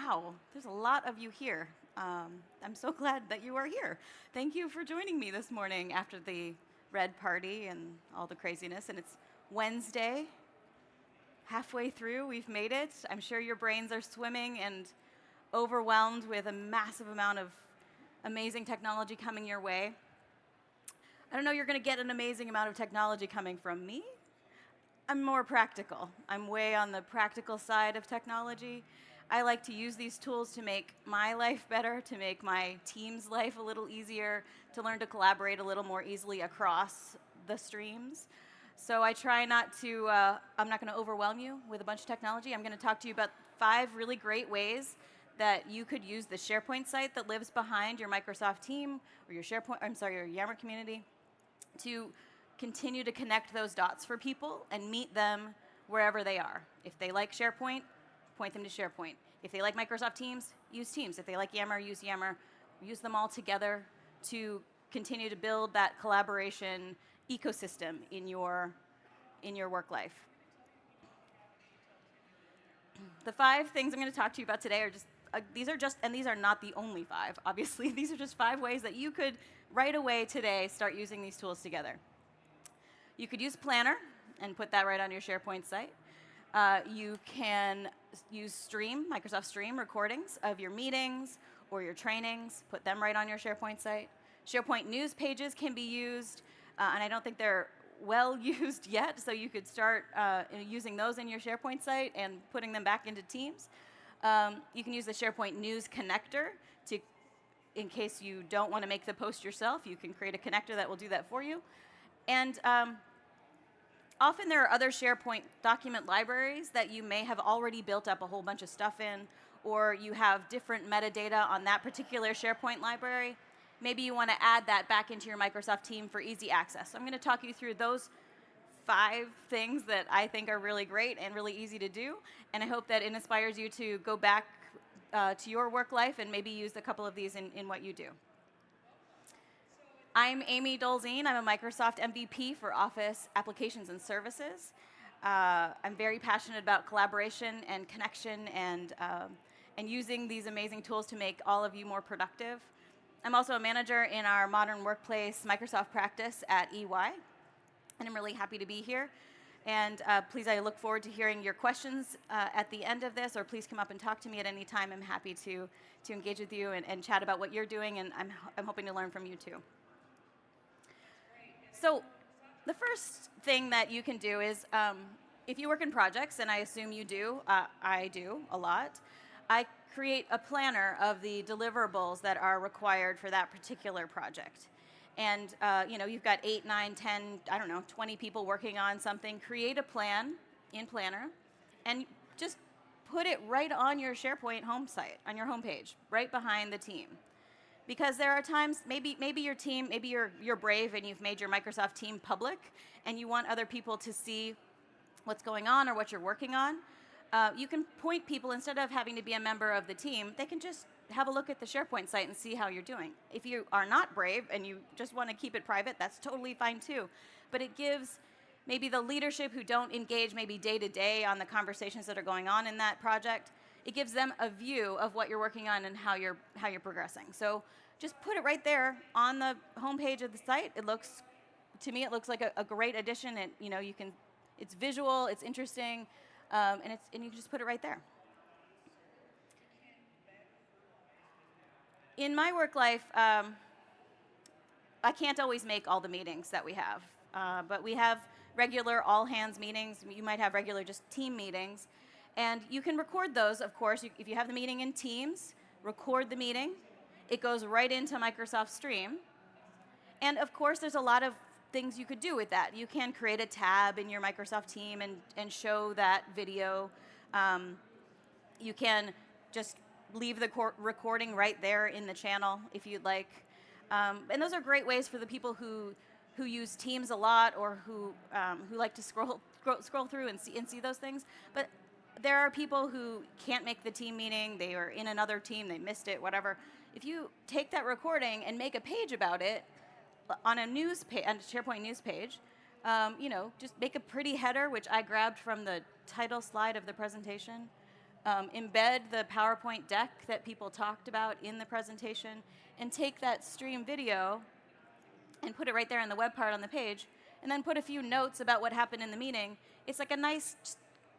Wow, there's a lot of you here. I'm so glad that you are here. Thank you for joining me this morning after the red party and all the craziness. And it's Wednesday, halfway through, we've made it. I'm sure your brains are swimming and overwhelmed with a massive amount of amazing technology coming your way. I don't know, you're going to get an amazing amount of technology coming from me. I'm more practical. I'm way on the practical side of technology. I like to use these tools to make my life better, to make my team's life a little easier, to learn to collaborate a little more easily across the streams. So I try not to, I'm not going to overwhelm you with a bunch of technology. I'm going to talk to you about 5 really great ways that you could use the SharePoint site that lives behind your Microsoft team or your Yammer community to continue to connect those dots for people and meet them wherever they are. If they like SharePoint, point them to SharePoint. If they like Microsoft Teams, use Teams. If they like Yammer, use Yammer. Use them all together to continue to build that collaboration ecosystem in your work life. The 5 things I'm going to talk to you about today are and these are not the only 5, obviously. These are just 5 ways that you could, right away today, start using these tools together. You could use Planner and put that right on your SharePoint site. You can use Microsoft Stream recordings of your meetings or your trainings, put them right on your SharePoint site. SharePoint news pages can be used, and I don't think they're well used yet, so you could start using those in your SharePoint site and putting them back into Teams. You can use the SharePoint News Connector in case you don't want to make the post yourself, you can create a connector that will do that for you. And often there are other SharePoint document libraries that you may have already built up a whole bunch of stuff in, or you have different metadata on that particular SharePoint library. Maybe you want to add that back into your Microsoft team for easy access. So I'm going to talk you through those 5 things that I think are really great and really easy to do, and I hope that it inspires you to go back to your work life and maybe use a couple of these in what you do. I'm Amy Dolzine. I'm a Microsoft MVP for Office Applications and Services. I'm very passionate about collaboration and connection and using these amazing tools to make all of you more productive. I'm also a manager in our Modern Workplace Microsoft practice at EY, and I'm really happy to be here. And please, I look forward to hearing your questions at the end of this, or please come up and talk to me at any time. I'm happy to engage with you and chat about what you're doing, and I'm hoping to learn from you too. So the first thing that you can do is, if you work in projects, and I assume you do, I do a lot, I create a planner of the deliverables that are required for that particular project. And you've got 8, 9, 10, 20 people working on something. Create a plan in Planner, and just put it right on your SharePoint home site, on your homepage, right behind the team. Because there are times, maybe your team, maybe you're brave and you've made your Microsoft team public, and you want other people to see what's going on or what you're working on. You can point people, instead of having to be a member of the team, they can just have a look at the SharePoint site and see how you're doing. If you are not brave and you just want to keep it private, that's totally fine too. But it gives maybe the leadership who don't engage maybe day to day on the conversations that are going on in that project, it gives them a view of what you're working on and how you're progressing. So just put it right there on the homepage of the site. To me, it looks like a great addition. And it's visual, it's interesting, and you can just put it right there. In my work life, I can't always make all the meetings that we have, but we have regular all-hands meetings. You might have regular just team meetings, and you can record those, of course. If you have the meeting in Teams, record the meeting. It goes right into Microsoft Stream, and of course, there's a lot of things you could do with that. You can create a tab in your Microsoft team and show that video. You can just leave the recording right there in the channel if you'd like. And those are great ways for the people who use Teams a lot, or who like to scroll through and see those things. But there are people who can't make the team meeting, they are in another team, they missed it, whatever. If you take that recording and make a page about it on a SharePoint news page, just make a pretty header, which I grabbed from the title slide of the presentation. embed the PowerPoint deck that people talked about in the presentation, and take that stream video and put it right there in the web part on the page, and then put a few notes about what happened in the meeting. It's like a nice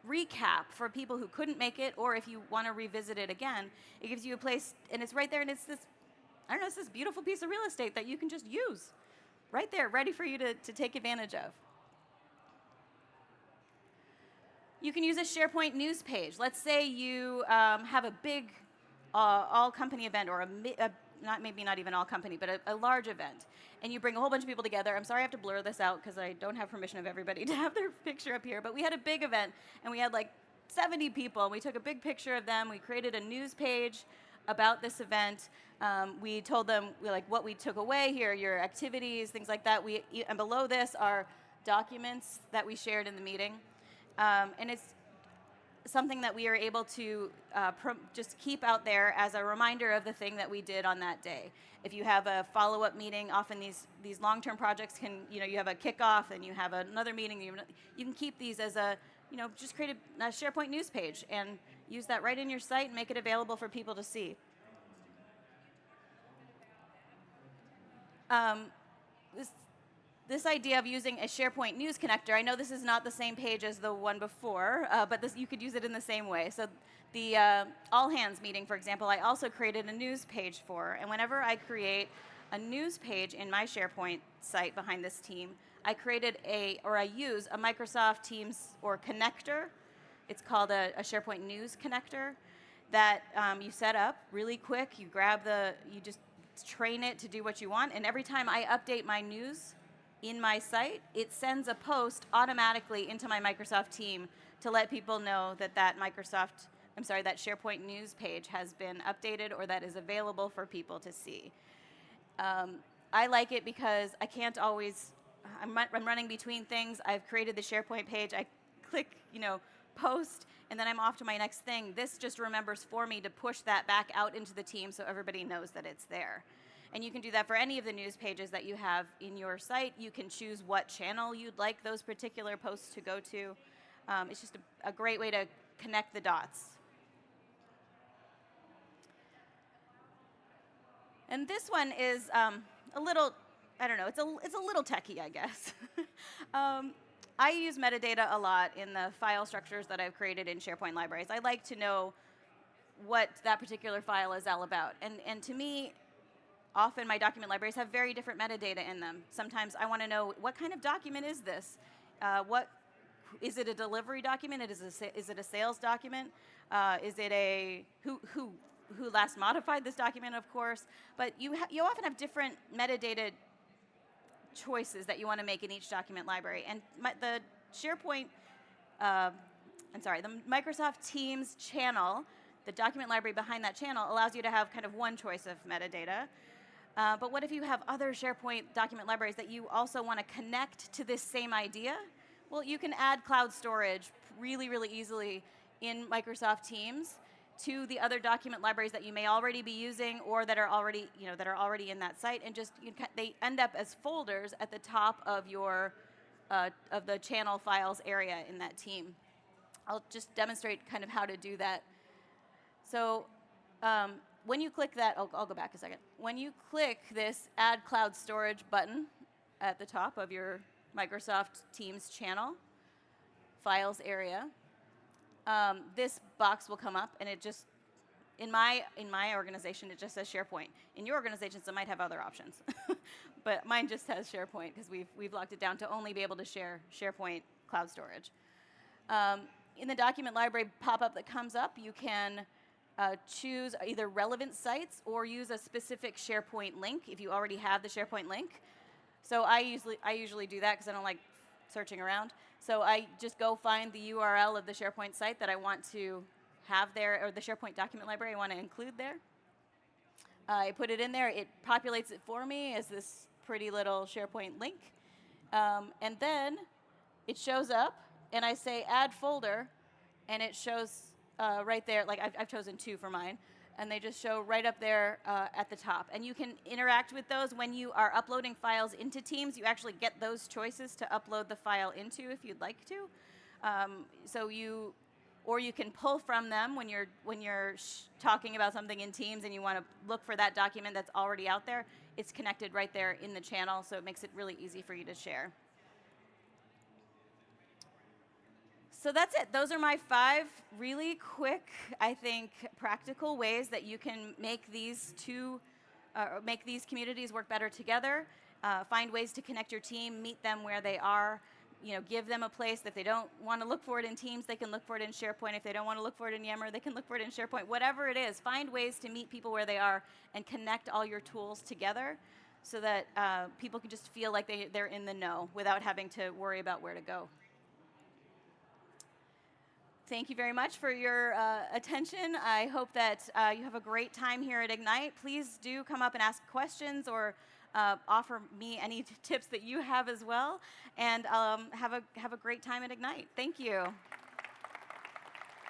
recap for people who couldn't make it, or if you want to revisit it again. It gives you a place, and it's right there, and it's this, I don't know, it's this beautiful piece of real estate that you can just use right there, ready for you to take advantage of. You can use a SharePoint news page. Let's say you have a big all-company event, or maybe not even all company, but a large event, and you bring a whole bunch of people together. I'm sorry I have to blur this out because I don't have permission of everybody to have their picture up here, but we had a big event, and we had like 70 people, and we took a big picture of them. We created a news page about this event. We told them what we took away here, your activities, things like that. And below this are documents that we shared in the meeting. And it's something that we are able to just keep out there as a reminder of the thing that we did on that day. If you have a follow-up meeting, often these long-term projects can, you have a kickoff and you have another meeting. You can keep these as just create a SharePoint news page and use that right in your site and make it available for people to see. This idea of using a SharePoint news connector, I know this is not the same page as the one before, but you could use it in the same way. So the all hands meeting, for example, I also created a news page for. And whenever I create a news page in my SharePoint site behind this team, I use a Microsoft Teams or connector. It's called a SharePoint news connector that you set up really quick. You just train it to do what you want. And every time I update my news in my site, it sends a post automatically into my Microsoft team to let people know that that SharePoint news page has been updated or that is available for people to see. I like it because I can't always, I'm running between things. I've created the SharePoint page. I click, post, and then I'm off to my next thing. This just remembers for me to push that back out into the team so everybody knows that it's there. And you can do that for any of the news pages that you have in your site. You can choose what channel you'd like those particular posts to go to. It's just a great way to connect the dots. And this one is a little, I don't know, it's a little techie, I guess. I use metadata a lot in the file structures that I've created in SharePoint libraries. I like to know what that particular file is all about. And to me, often my document libraries have very different metadata in them. Sometimes I want to know, what kind of document is this? Is it a delivery document? Is it a sales document? Is it who last modified this document, of course? But you often have different metadata choices that you want to make in each document library. And the Microsoft Teams channel, the document library behind that channel, allows you to have kind of one choice of metadata. But what if you have other SharePoint document libraries that you also want to connect to this same idea? Well, you can add cloud storage really, really easily in Microsoft Teams to the other document libraries that you may already be using or that are already, already in that site, and just they end up as folders at the top of your of the channel files area in that team. I'll just demonstrate kind of how to do that. So when you click that, I'll go back a second. When you click this Add Cloud Storage button at the top of your Microsoft Teams channel files area, this box will come up, and it just, in my organization, it just says SharePoint. In your organizations, it might have other options, but mine just has SharePoint because we've locked it down to only be able to share SharePoint cloud storage. In the document library pop-up that comes up, you can choose either relevant sites or use a specific SharePoint link if you already have the SharePoint link. So I usually do that because I don't like searching around. So I just go find the URL of the SharePoint site that I want to have there, or the SharePoint document library I want to include there. I put it in there. It populates it for me as this pretty little SharePoint link. And then it shows up, and I say Add Folder, and it shows right there. Like I've chosen 2 for mine, and they just show right up there at the top. And you can interact with those when you are uploading files into Teams. You actually get those choices to upload the file into if you'd like to. So or you can pull from them when you're talking about something in Teams and you want to look for that document that's already out there. It's connected right there in the channel, so it makes it really easy for you to share. So that's it. Those are my 5 really quick, I think, practical ways that you can make these communities work better together. Find ways to connect your team, meet them where they are. Give them a place that they don't want to look for it in Teams, they can look for it in SharePoint. If they don't want to look for it in Yammer, they can look for it in SharePoint. Whatever it is, find ways to meet people where they are and connect all your tools together so that people can just feel like they're in the know without having to worry about where to go. Thank you very much for your attention. I hope that you have a great time here at Ignite. Please do come up and ask questions or offer me any tips that you have as well. And have a great time at Ignite. Thank you.